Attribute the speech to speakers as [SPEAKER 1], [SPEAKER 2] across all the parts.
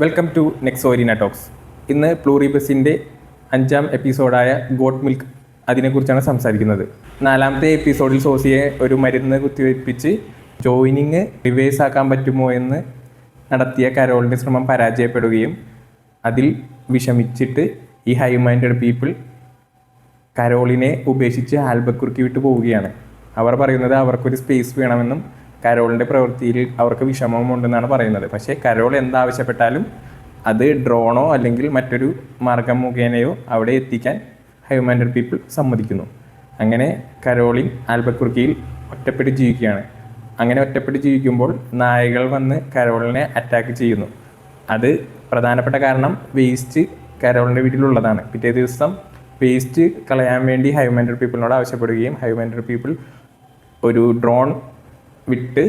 [SPEAKER 1] Welcome to നെക്സോരീന talks. ഇന്ന് പ്ലൂറിബസിൻ്റെ 5ാം എപ്പിസോഡായ got milk അതിനെക്കുറിച്ചാണ് സംസാരിക്കുന്നത്. 4ാമത്തെ എപ്പിസോഡിൽ സോസിയെ ഒരു മരുന്ന് കുത്തിവയ്പ്പിച്ച് ജോയിനിങ് റിവേഴ്സ് ആക്കാൻ പറ്റുമോ എന്ന് നടത്തിയ കരോളിൻ്റെ ശ്രമം പരാജയപ്പെടുകയും അതിൽ വിഷമിച്ചിട്ട് ഈ ഹൈ മൈൻഡഡ് പീപ്പിൾ കരോളിനെ ഉപേക്ഷിച്ച് ആൽബക്കുറുക്കി വിട്ടു പോവുകയാണ്. അവർ പറയുന്നത് അവർക്കൊരു സ്പേസ് വേണമെന്നും കരോളിൻ്റെ പ്രവൃത്തിയിൽ അവർക്ക് വിഷമമുണ്ടെന്നാണ് പറയുന്നത്. പക്ഷേ കരോൾ എന്താവശ്യപ്പെട്ടാലും അത് ഡ്രോണോ അല്ലെങ്കിൽ മറ്റൊരു മാർഗം മുഖേനയോ അവിടെ എത്തിക്കാൻ ഹൈ മൈൻഡഡ് പീപ്പിൾ സമ്മതിക്കുന്നു. അങ്ങനെ കരോളിൻ ആൽബക്കുറുക്കിയിൽ ഒറ്റപ്പെട്ട് ജീവിക്കുകയാണ്. അങ്ങനെ ഒറ്റപ്പെട്ട് ജീവിക്കുമ്പോൾ നായകൾ വന്ന് കരോളിനെ അറ്റാക്ക് ചെയ്യുന്നു. അത് പ്രധാനപ്പെട്ട കാരണം വേസ്റ്റ് കരോളിൻ്റെ വീട്ടിലുള്ളതാണ്. പിറ്റേ ദിവസം വേസ്റ്റ് കളയാൻ വേണ്ടി ഹൈ മൈൻഡഡ് പീപ്പിളിനോട് ആവശ്യപ്പെടുകയും ഹൈ മൈൻഡഡ് പീപ്പിൾ ഒരു ഡ്രോൺ വിട്ട്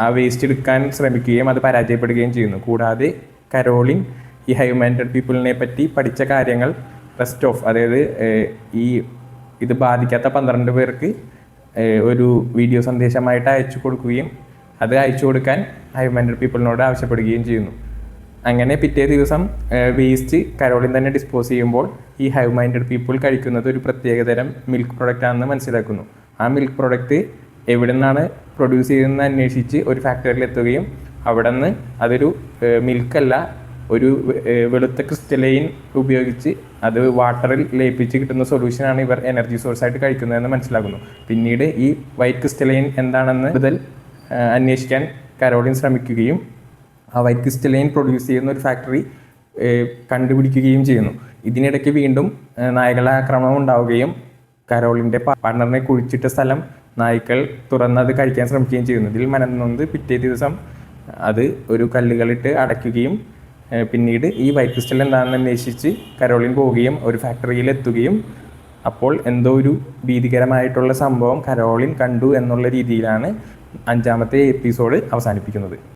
[SPEAKER 1] ആ വേസ്റ്റ് എടുക്കാൻ ശ്രമിക്കുകയും അത് പരാജയപ്പെടുകയും ചെയ്യുന്നു. കൂടാതെ കരോളിൻ ഈ ഹൈ മൈൻഡഡ് പീപ്പിളിനെ പറ്റി പഠിച്ച കാര്യങ്ങൾ റെസ്റ്റ് ഓഫ്, അതായത് ഇത് ബാധിക്കാത്ത 12 പേർക്ക് ഒരു വീഡിയോ സന്ദേശമായിട്ട് അയച്ചു കൊടുക്കുകയും അത് അയച്ചു കൊടുക്കാൻ ഹൈ മൈൻഡഡ് പീപ്പിളിനോട് ആവശ്യപ്പെടുകയും ചെയ്യുന്നു. അങ്ങനെ പിറ്റേ ദിവസം വേസ്റ്റ് കരോളിൻ തന്നെ ഡിസ്പോസ് ചെയ്യുമ്പോൾ ഈ ഹൈ മൈൻഡഡ് പീപ്പിൾ കഴിക്കുന്നത് ഒരു പ്രത്യേകതരം മിൽക്ക് പ്രൊഡക്റ്റ് ആണെന്ന് മനസ്സിലാക്കുന്നു. ആ മിൽക്ക് പ്രൊഡക്റ്റ് എവിടെ നിന്നാണ് പ്രൊഡ്യൂസ് ചെയ്തതെന്ന് അന്വേഷിച്ച് ഒരു ഫാക്ടറിയിൽ എത്തുകയും അവിടെ നിന്ന് അതൊരു മിൽക്കല്ല, ഒരു വെളുത്ത ക്രിസ്റ്റലൈൻ ഉപയോഗിച്ച് അത് വാട്ടറിൽ ലയിപ്പിച്ച് കിട്ടുന്ന സൊല്യൂഷനാണ് ഇവർ എനർജി സോഴ്സായിട്ട് കഴിക്കുന്നതെന്ന് മനസ്സിലാക്കുന്നു. പിന്നീട് ഈ വൈറ്റ് ക്രിസ്റ്റലൈൻ എന്താണെന്ന് കൂടുതൽ അന്വേഷിക്കാൻ കരോളിൻ ശ്രമിക്കുകയും ആ വൈറ്റ് ക്രിസ്റ്റലൈൻ പ്രൊഡ്യൂസ് ചെയ്യുന്ന ഒരു ഫാക്ടറി കണ്ടുപിടിക്കുകയും ചെയ്യുന്നു. ഇതിനിടയ്ക്ക് വീണ്ടും നായകളുടെ ആക്രമണം ഉണ്ടാവുകയും കരോളിൻ്റെ പാർട്ണറിനെ കുഴിച്ചിട്ട സ്ഥലം നായ്ക്കൾ തുറന്നത് കഴിക്കാൻ ശ്രമിക്കുകയും ചെയ്യുന്നു. ഇതിൽ മനംനൊന്ത് പിറ്റേ ദിവസം അത് ഒരു കല്ലുകളിട്ട് അടയ്ക്കുകയും പിന്നീട് ഈ വൈറ്റ് ക്രിസ്റ്റൽ എന്താണെന്ന് അന്വേഷിച്ച് കരോളിൻ പോവുകയും ഒരു ഫാക്ടറിയിൽ എത്തുകയും അപ്പോൾ എന്തോ ഒരു ഭീതികരമായിട്ടുള്ള സംഭവം കരോളിൻ കണ്ടു എന്നുള്ള രീതിയിലാണ് 5ാമത്തെ എപ്പിസോഡ് അവസാനിപ്പിക്കുന്നത്.